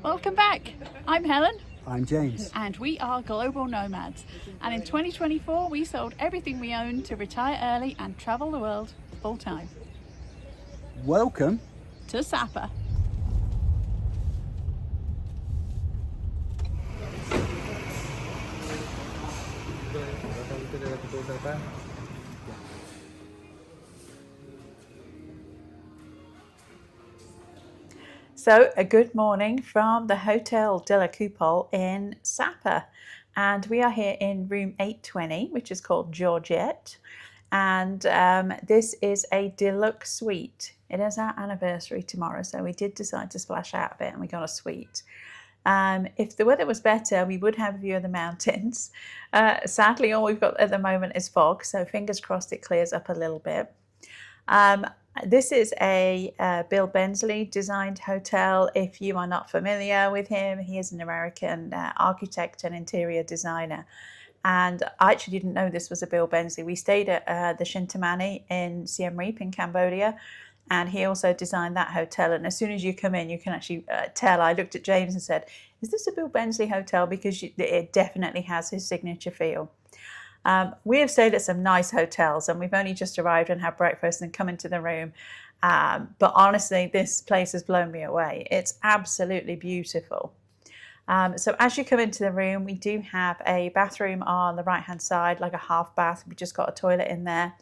Welcome back. I'm Helen. I'm James. And we are global nomads. And in 2024, we sold everything we owned to retire early and travel the world full time. Welcome to Sapa. So a good morning from the Hotel Deluxe Coupole in Sapa, and we are here in room 820, which is called Georgette, and this is a deluxe suite. It is our anniversary tomorrow, so we did decide to splash out a bit and we got a suite. If the weather was better, we would have a view of the mountains. Sadly, all we've got at the moment is fog, so fingers crossed it clears up a little bit. This is a Bill Bensley designed hotel. If you are not familiar with him, he is an American architect and interior designer. And I actually didn't know this was a Bill Bensley. We stayed at the Shintamani in Siem Reap in Cambodia, and he also designed that hotel. And as soon as you come in, you can actually tell. I looked at James and said, "Is this a Bill Bensley hotel?" Because it definitely has his signature feel. We have stayed at some nice hotels, and we've only just arrived and had breakfast and come into the room. But honestly, this place has blown me away. It's absolutely beautiful. So as you come into the room, we do have a bathroom on the right-hand side, like a half bath. We just got a toilet in there.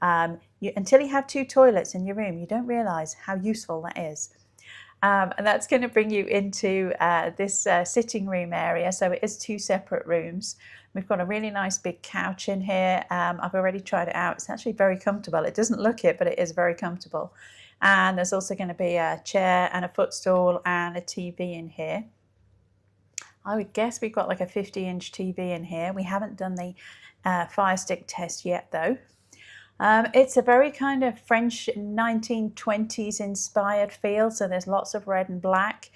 Until you have two toilets in your room, you don't realise how useful that is. And that's going to bring you into this sitting room area. So it is two separate rooms. We've got a really nice big couch in here. I've already tried it out. It's actually very comfortable. It doesn't look it, but it is very comfortable. And there's also going to be a chair and a footstool and a TV in here. I would guess we've got like a 50-inch TV in here. We haven't done the Fire Stick test yet, though. It's a very kind of French 1920s inspired feel, so there's lots of red and black,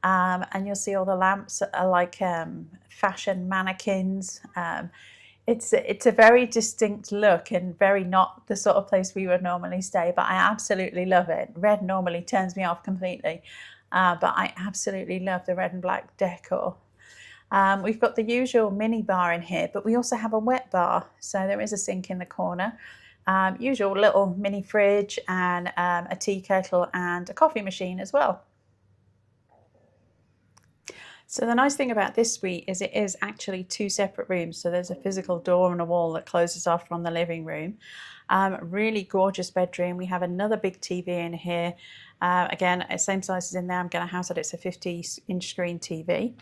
and you'll see all the lamps are like fashion mannequins. It's a very distinct look and very not the sort of place we would normally stay, but I absolutely love it. Red normally turns me off completely, but I absolutely love the red and black decor. We've got the usual mini bar in here, but we also have a wet bar, so there is a sink in the corner. Usual little mini fridge and a tea kettle and a coffee machine as well. So the nice thing about this suite is it is actually two separate rooms. So there's a physical door and a wall that closes off from the living room. Really gorgeous bedroom. We have another big TV in here. Again, same size as in there. I'm going to house it. It's a 50-inch screen TV.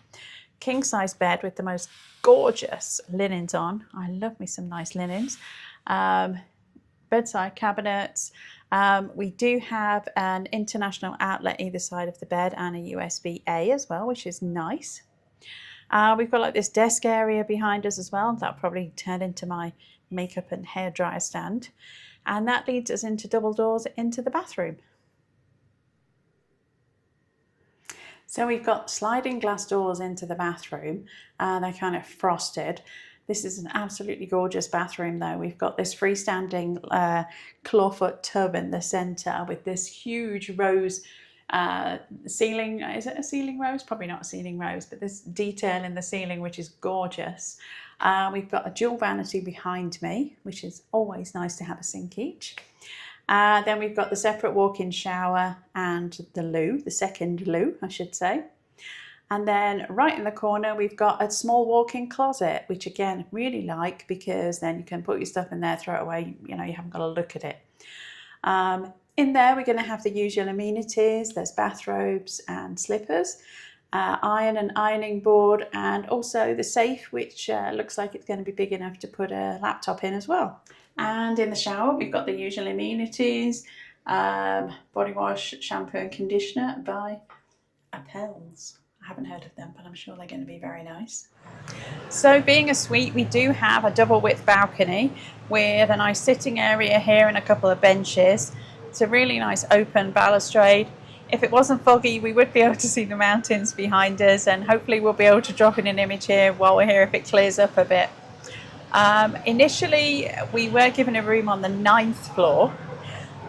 King size bed with the most gorgeous linens on. I love me some nice linens. Bedside cabinets. We do have an international outlet either side of the bed and a USB-A as well, which is nice. We've got like this desk area behind us as well. That'll probably turn into my makeup and hair dryer stand. And that leads us into double doors into the bathroom. So we've got sliding glass doors into the bathroom. They're kind of frosted. This is an absolutely gorgeous bathroom though. We've got this freestanding clawfoot tub in the centre with this huge rose ceiling. Is it a ceiling rose? Probably not a ceiling rose, but this detail in the ceiling which is gorgeous. We've got a dual vanity behind me, which is always nice to have a sink each. Then we've got the separate walk-in shower and the loo, the second loo I should say. And then right in the corner, we've got a small walk-in closet, which again, really like because then you can put your stuff in there, throw it away, you haven't got to look at it. In there, we're going to have the usual amenities. There's bathrobes and slippers, iron and ironing board, and also the safe, which looks like it's going to be big enough to put a laptop in as well. And in the shower, we've got the usual amenities, body wash, shampoo and conditioner by Appels. I haven't heard of them, but I'm sure they're going to be very nice. So being a suite, we do have a double width balcony with a nice sitting area here and a couple of benches. It's a really nice open balustrade. If it wasn't foggy, we would be able to see the mountains behind us, and hopefully we'll be able to drop in an image here while we're here if it clears up a bit. Initially, we were given a room on the 9th floor,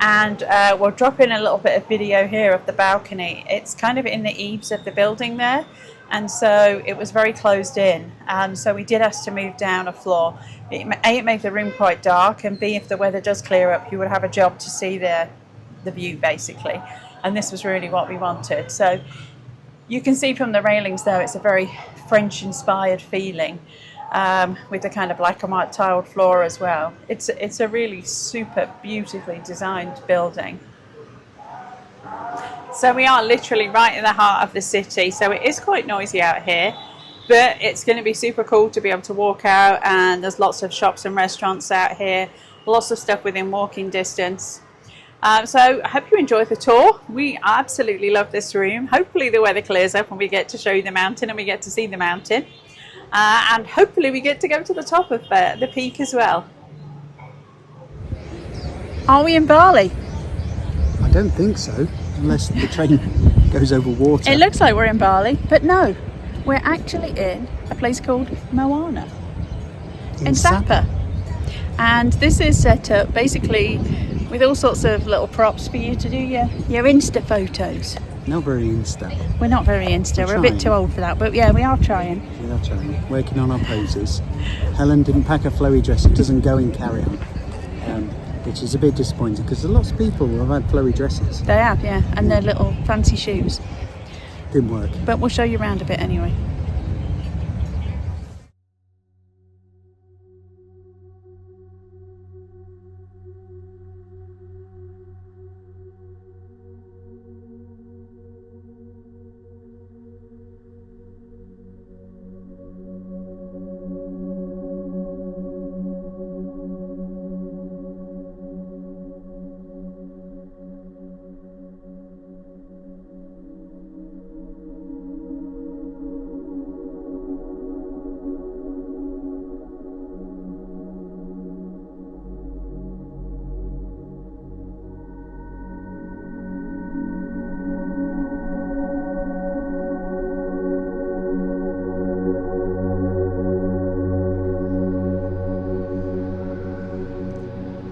And we'll drop in a little bit of video here of the balcony. It's kind of in the eaves of the building there, and so it was very closed in, and so we did have to move down a floor. It made the room quite dark, and B, if the weather does clear up, you would have a job to see the view basically, and this was really what we wanted. So you can see from the railings though, it's a very French inspired feeling, with the kind of black and white tiled floor as well. It's a really super beautifully designed building. So we are literally right in the heart of the city, so it is quite noisy out here, but it's going to be super cool to be able to walk out, and there's lots of shops and restaurants out here, lots of stuff within walking distance. So I hope you enjoyed the tour. We absolutely love this room. Hopefully the weather clears up and we get to show you the mountain and we get to see the mountain. And hopefully we get to go to the top of the peak as well. Are we in Bali? I don't think so, unless the train goes over water. It looks like we're in Bali, but no. We're actually in a place called Moana in Sapa. And this is set up basically with all sorts of little props for you to do your Insta photos. Not very Insta. We're not very Insta, we're a bit too old for that, but yeah, we are trying. We are trying, working on our poses. Helen didn't pack a flowy dress, it doesn't go in carry-on, which is a bit disappointing because there's lots of people who have had flowy dresses. They have, yeah, and their little fancy shoes. Didn't work. But we'll show you around a bit anyway.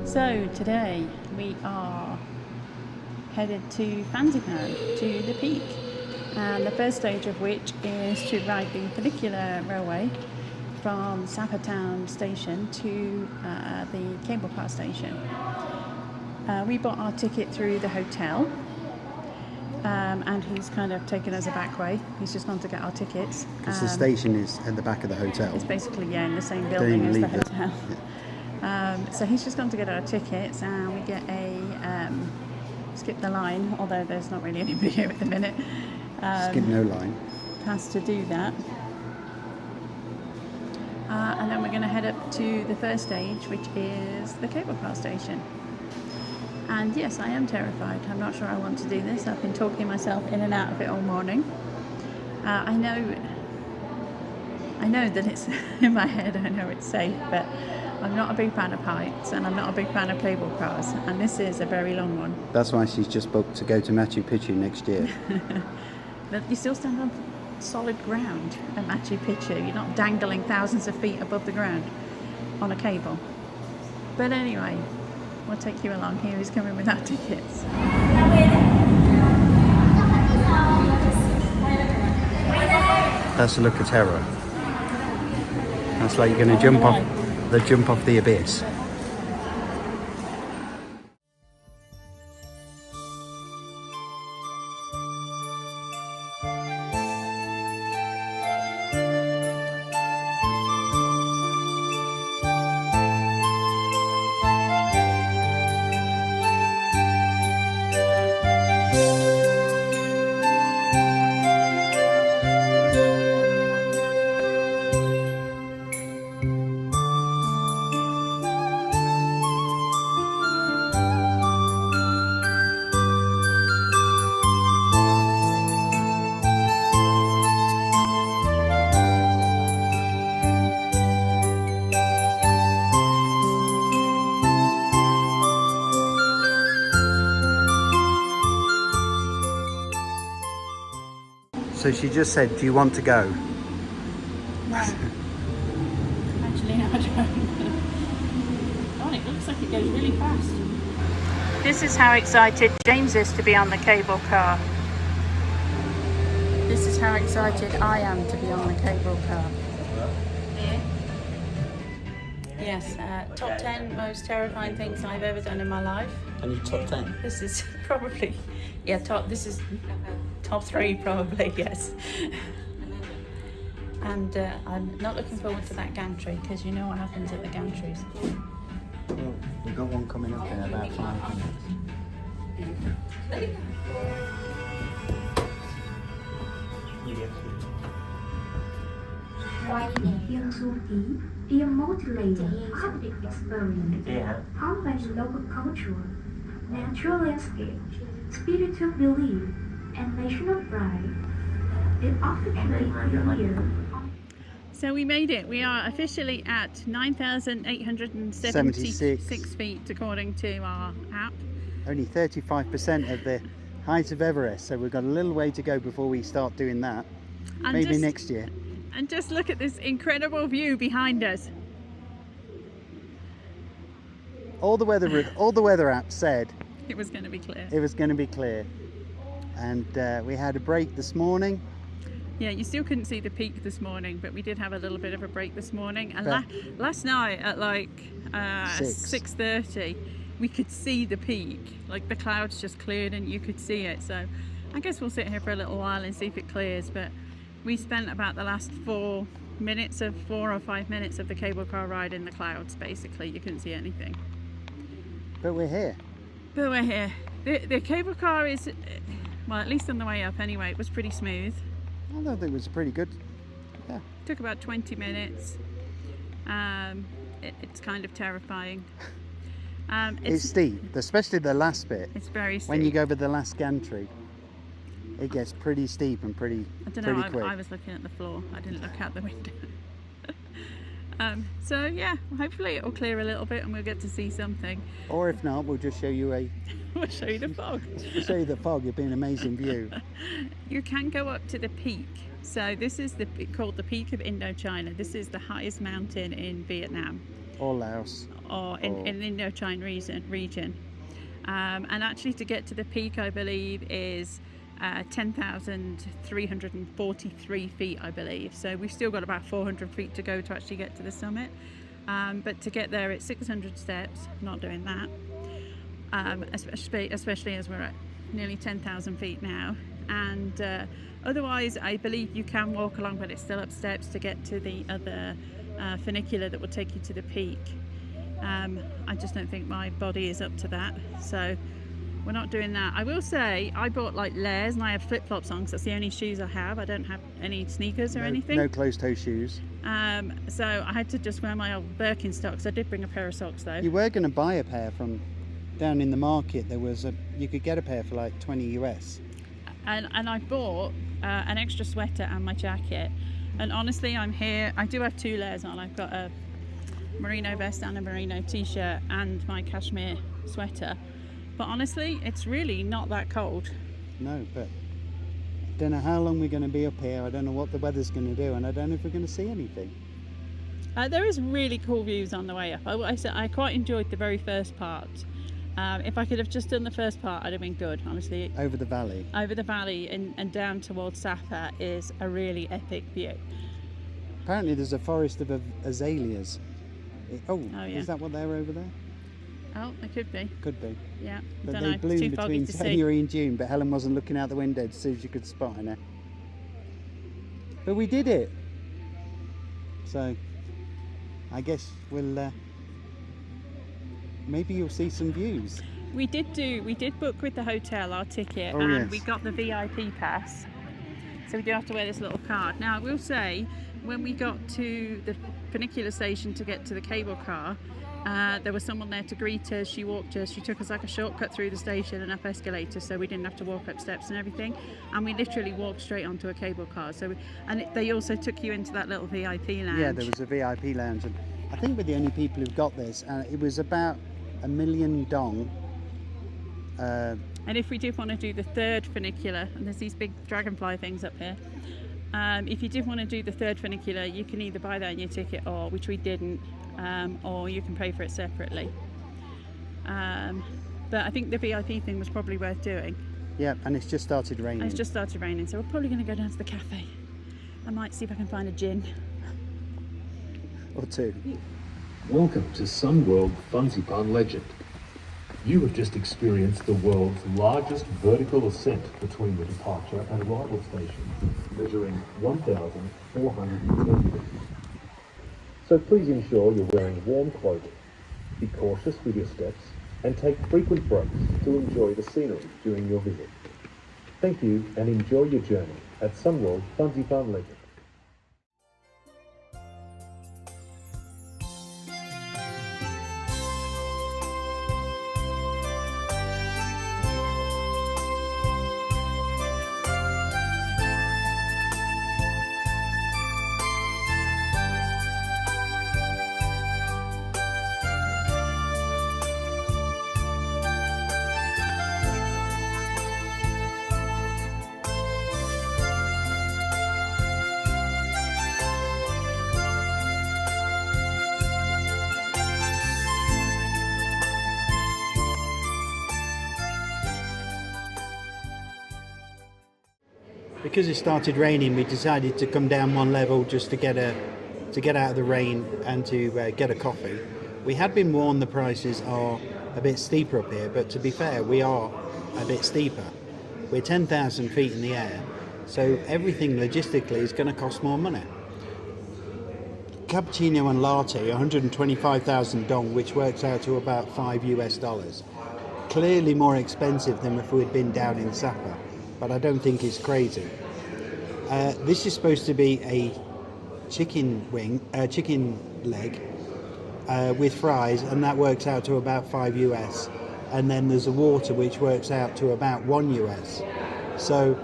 So today we are headed to Fansipan, to the peak, and the first stage of which is to ride the Funicular railway from Sapa town station to the cable car station. We bought our ticket through the hotel, and he's kind of taken us a back way. He's just gone to get our tickets. Because the station is at the back of the hotel. It's basically, yeah, in the same building as the hotel. Yeah. So he's just gone to get our tickets, and we get a skip the line, although there's not really anybody here at the minute. Skip no line. Has to do that. And then we're going to head up to the first stage, which is the cable car station. And yes, I am terrified. I'm not sure I want to do this. I've been talking myself in and out of it all morning. I know that it's in my head, I know it's safe, but I'm not a big fan of heights, and I'm not a big fan of cable cars, and this is a very long one. That's why she's just booked to go to Machu Picchu next year. But you still stand on solid ground at Machu Picchu. You're not dangling thousands of feet above the ground on a cable. But anyway, we'll take you along. Here he's coming with our tickets. That's a look at terror. That's like you're going to jump off the abyss. So she just said, do you want to go? No. Actually, no, I don't. God, it looks like it goes really fast. This is how excited James is to be on the cable car. This is how excited I am to be on the cable car. Yes, top 10 most terrifying things I've ever done in my life. And you top 10? This is probably, yeah, this is top 3 probably, yes. And I'm not looking forward to that gantry, because you know what happens at the gantries. Well, we've got one coming up in about 5 minutes. Tiêm du ký, tiêm multi-layer optic experience, combines local culture, natural landscape, spiritual belief, and national pride. It officially premiered. So we made it. We are officially at 9,876 feet according to our app. Only 35% of the height of Everest, so we've got a little way to go before we start doing that. And maybe next year. And just look at this incredible view behind us. All the weather apps said it was going to be clear. It was going to be clear, and we had a break this morning. Yeah, you still couldn't see the peak this morning, but we did have a little bit of a break this morning. And last night at like 6:30, we could see the peak. Like the clouds just cleared and you could see it. So I guess we'll sit here for a little while and see if it clears. But we spent about the last 4 or 5 minutes of the cable car ride in the clouds. Basically, you couldn't see anything. But we're here. But we're here. The cable car is, well, at least on the way up anyway, it was pretty smooth. I thought it was pretty good. Yeah. Took about 20 minutes. It's kind of terrifying. It's steep, especially the last bit. It's very steep. When you go over the last gantry, it gets pretty steep and pretty quick. I was looking at the floor. I didn't look out the window. So yeah, hopefully it'll clear a little bit and we'll get to see something. Or if not, we'll just show you we'll show you the fog. We'll show you the fog. It'll be an amazing view. You can go up to the peak. So this is called the Peak of Indochina. This is the highest mountain in Vietnam. Or Laos. Or in the Indochina region. And actually to get to the peak, I believe, is 10,343 feet, I believe. So we've still got about 400 feet to go to actually get to the summit. But to get there, it's 600 steps. Not doing that. Especially as we're at nearly 10,000 feet now. And otherwise, I believe you can walk along, but it's still up steps to get to the other funicular that will take you to the peak. I just don't think my body is up to that. So we're not doing that. I will say I bought like layers and I have flip-flops on because that's the only shoes I have. I don't have any sneakers or anything. No closed-toe shoes. So I had to just wear my old Birkenstocks. I did bring a pair of socks though. You were going to buy a pair from down in the market. You could get a pair for like 20 US. And I bought an extra sweater and my jacket. And honestly, I'm here. I do have 2 layers on. I've got a merino vest and a merino t-shirt and my cashmere sweater. But honestly, it's really not that cold. No, but I don't know how long we're going to be up here. I don't know what the weather's going to do, and I don't know if we're going to see anything. There is really cool views on the way up. I quite enjoyed the very first part. If I could have just done the first part, I'd have been good, honestly. Over the valley. Over the valley and down towards Sapa is a really epic view. Apparently there's a forest of azaleas. Oh yeah. Is that what they're over there? Oh, it could be. Could be. Yeah. But they bloom between January and June, but Helen wasn't looking out the window to see if she could spot her. But we did it. So I guess we'll maybe you'll see some views. We did book with the hotel our ticket, we got the VIP pass. So we do have to wear this little card. Now I will say, when we got to the funicular station to get to the cable car, there was someone there to greet us. She walked us. She took us like a shortcut through the station and up escalators, so we didn't have to walk up steps and everything. And we literally walked straight onto a cable car. They also took you into that little VIP lounge. Yeah, there was a VIP lounge, and I think we're the only people who've got this. It was about $1 million dong. And if we did want to do the 3rd funicular, and there's these big dragonfly things up here. If you did want to do the 3rd funicular, you can either buy that in your ticket, or which we didn't. Or you can pay for it separately. But But I think the VIP thing was probably worth doing. Yeah, and it's just started raining. And it's just started raining, so we're probably going to go down to the cafe. I might see if I can find a gin. Or two. Welcome to Sunworld Fansipan Legend. You have just experienced the world's largest vertical ascent between the departure and arrival station, measuring 1,410 meters. So please ensure you're wearing warm clothing, be cautious with your steps, and take frequent breaks to enjoy the scenery during your visit. Thank you and enjoy your journey at Sunworld Fansipan Legend. Because it started raining, we decided to come down one level just to get out of the rain and to get a coffee. We had been warned the prices are a bit steeper up here, but to be fair, we are a bit steeper. We're 10,000 feet in the air, so everything logistically is going to cost more money. Cappuccino and latte, 125,000 dong, which works out to about $5 US. Clearly more expensive than if we'd been down in Sapa, but I don't think it's crazy. This is supposed to be a chicken leg with fries, and that works out to about $5 US. And then there's a water which works out to about $1 US. So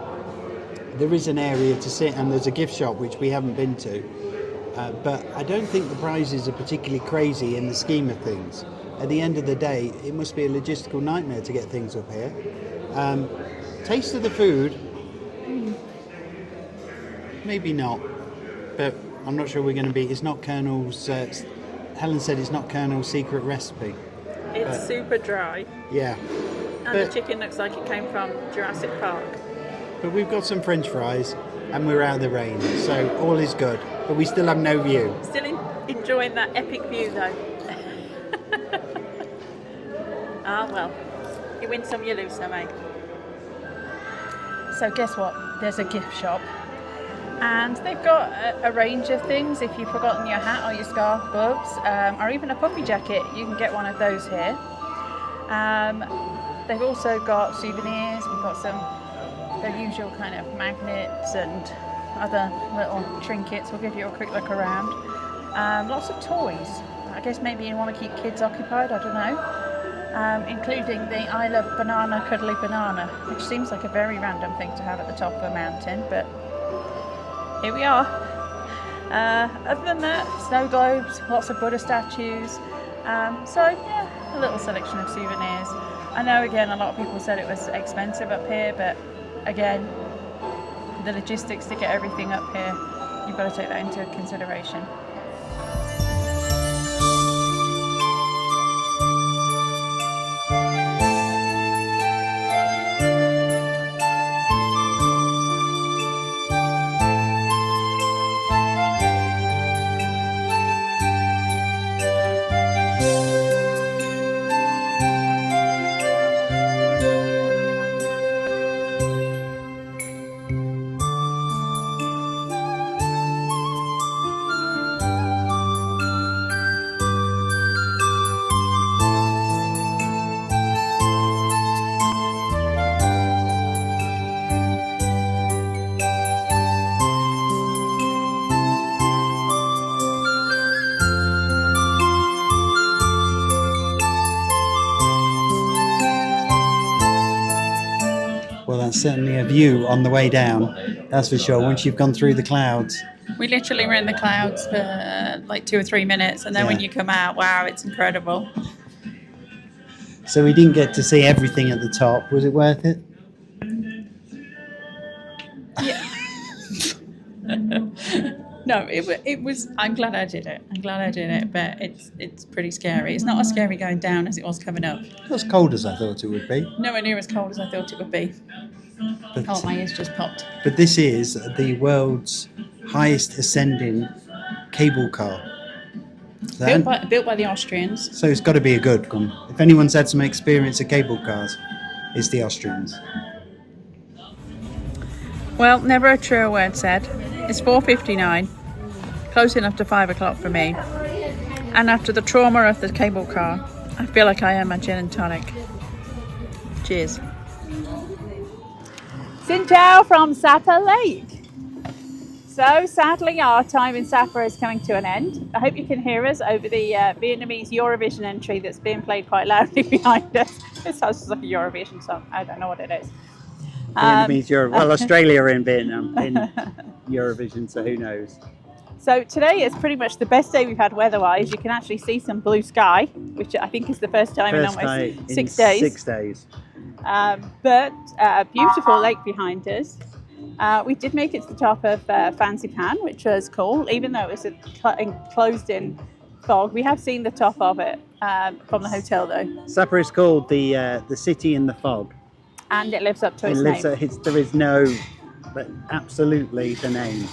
there is an area to sit, and there's a gift shop which we haven't been to. But I don't think the prices are particularly crazy in the scheme of things. At the end of the day, it must be a logistical nightmare to get things up here. Taste of the food, maybe not, but I'm not sure we're going to be. It's not Colonel's. Helen said it's not Colonel's secret recipe. It's super dry. Yeah. And the chicken looks like it came from Jurassic Park. But we've got some French fries, and we're out of the rain, so all is good. But we still have no view. Still enjoying that epic view, though. Ah, well, you win some, you lose some, eh? So guess what? There's a gift shop, and they've got a range of things. If you've forgotten your hat or your scarf, gloves, or even a puppy jacket, you can get one of those here. They've also got souvenirs. We've got some their usual kind of magnets and other little trinkets. We'll give you a quick look around. Lots of toys. I guess maybe you want to keep kids occupied, I don't know. Including the I Love Banana Cuddly Banana, which seems like a very random thing to have at the top of a mountain, but here we are. Other than that, snow globes, lots of Buddha statues. So yeah, a little selection of souvenirs. I know again a lot of people said it was expensive up here, but again, the logistics to get everything up here, you've got to take that into consideration. Well, that's certainly a view on the way down, that's for sure, once you've gone through the clouds. We literally were in the clouds for like 2 or 3 minutes, and then when you come out, wow, it's incredible. So we didn't get to see everything at the top. Was it worth it? Yeah. No, it was. I'm glad I did it. I'm glad I did it, but it's pretty scary. It's not as scary going down as it was coming up. Not as cold as I thought it would be. Nowhere near as cold as I thought it would be. But, Oh, my ears just popped. but this is the world's highest ascending cable car. So, Built by the Austrians. so it's got to be a good one. If anyone's had some experience of cable cars, it's the Austrians. Well, never a truer word said. It's 4:59, close enough to 5 o'clock for me. And after the trauma of the cable car, I feel like I am a gin and tonic. Cheers. Xin chào from Sapa Lake. So sadly our time in Sapa is coming to an end. I hope you can hear us over the Vietnamese Eurovision entry that's being played quite loudly behind us. It sounds just like a Eurovision song. I don't know what it is. Vietnamese well, Australia are in Vietnam in Eurovision, so who knows? So today is pretty much the best day we've had weather-wise. You can actually see some blue sky, which I think is the first time in almost 6 days. 6 days. But a beautiful lake behind us. We did make it to the top of Fansipan, which was cool, even though it was enclosed in fog. We have seen the top of it from the hotel, though. Sapa is called the city in the fog. And it lives up to its name. There is no, but absolutely the name.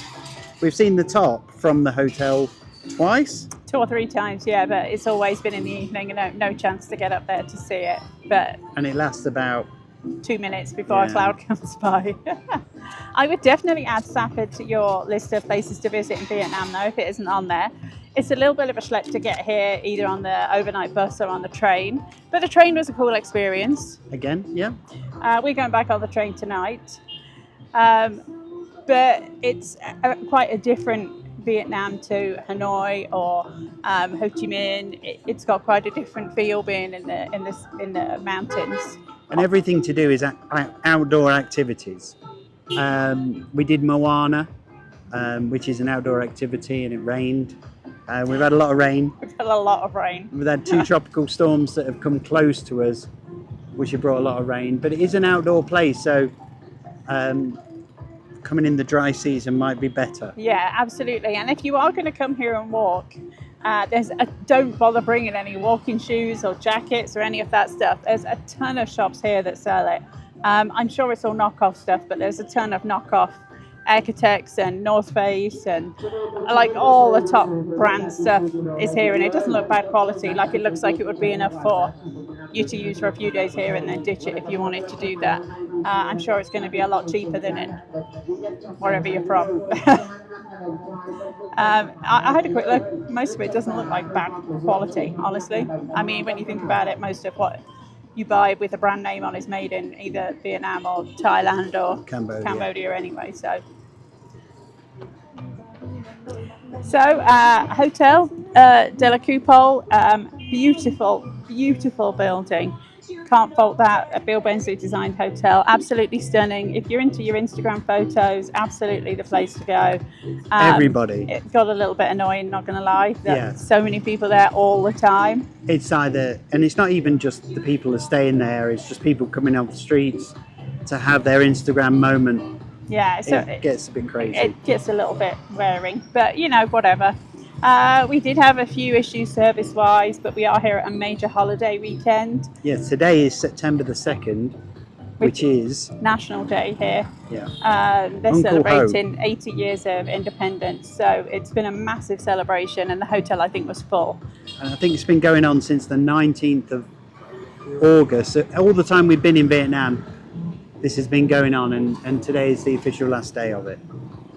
We've seen the top from the hotel twice. 2 or 3 times, yeah, but it's always been in the evening and no chance to get up there to see it. And it lasts about 2 minutes before a cloud comes by. I would definitely add Sapa to your list of places to visit in Vietnam, though, if it isn't on there. It's a little bit of a schlep to get here, either on the overnight bus or on the train. But the train was a cool experience. Again, yeah. We're going back on the train tonight. But it's quite a different Vietnam to Hanoi or Ho Chi Minh. It's got quite a different feel being in the mountains. And everything to do is outdoor activities. We did Moana, which is an outdoor activity, and it rained. We've had a lot of rain. We've had a lot of rain. We've had 2 tropical storms that have come close to us, which have brought a lot of rain. But it is an outdoor place, so coming in the dry season might be better. Yeah, absolutely. And if you are going to come here and walk, don't bother bringing any walking shoes or jackets or any of that stuff. There's a ton of shops here that sell it. I'm sure it's all knockoff stuff, but there's a ton of knockoff Architects and North Face and like all the top brand stuff is here, and it doesn't look bad quality. Like, it looks like it would be enough for you to use for a few days here and then ditch it if you wanted to do that. I'm sure it's going to be a lot cheaper than in wherever you're from. I had a quick look. Most of it doesn't look like bad quality, honestly. I mean, when you think about it, most of what you buy with a brand name on is made in either Vietnam or Thailand or Cambodia anyway. So Hotel Deluxe Coupole, beautiful building. Can't fault that. A Bill Bensley designed hotel, absolutely stunning. If you're into your Instagram photos, absolutely the place to go. Everybody. It got a little bit annoying, not going to lie. So many people there all the time. It's either, and it's not even just the people that stay in there, it's just people coming off the streets to have their Instagram moment. Yeah, so it gets a bit crazy. It gets a little bit wearing, but you know, whatever. We did have a few issues service-wise, but we are here at a major holiday weekend. Yes, today is September the 2nd, which is National Day here. Yeah. They're celebrating 80 years of independence, so it's been a massive celebration, and the hotel, I think, was full. And I think it's been going on since the 19th of August. So all the time we've been in Vietnam, this has been going on, and today is the official last day of it.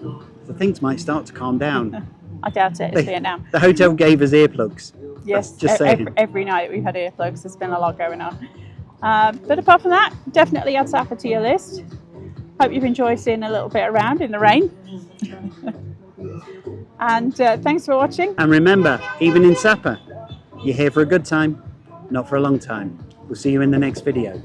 So things might start to calm down. I doubt it. It's Vietnam. The hotel gave us earplugs. Yes, just every night we've had earplugs. There's been a lot going on. But apart from that, definitely add Sapa to your list. Hope you've enjoyed seeing a little bit around in the rain. And thanks for watching. And remember, even in Sapa, you're here for a good time, not for a long time. We'll see you in the next video.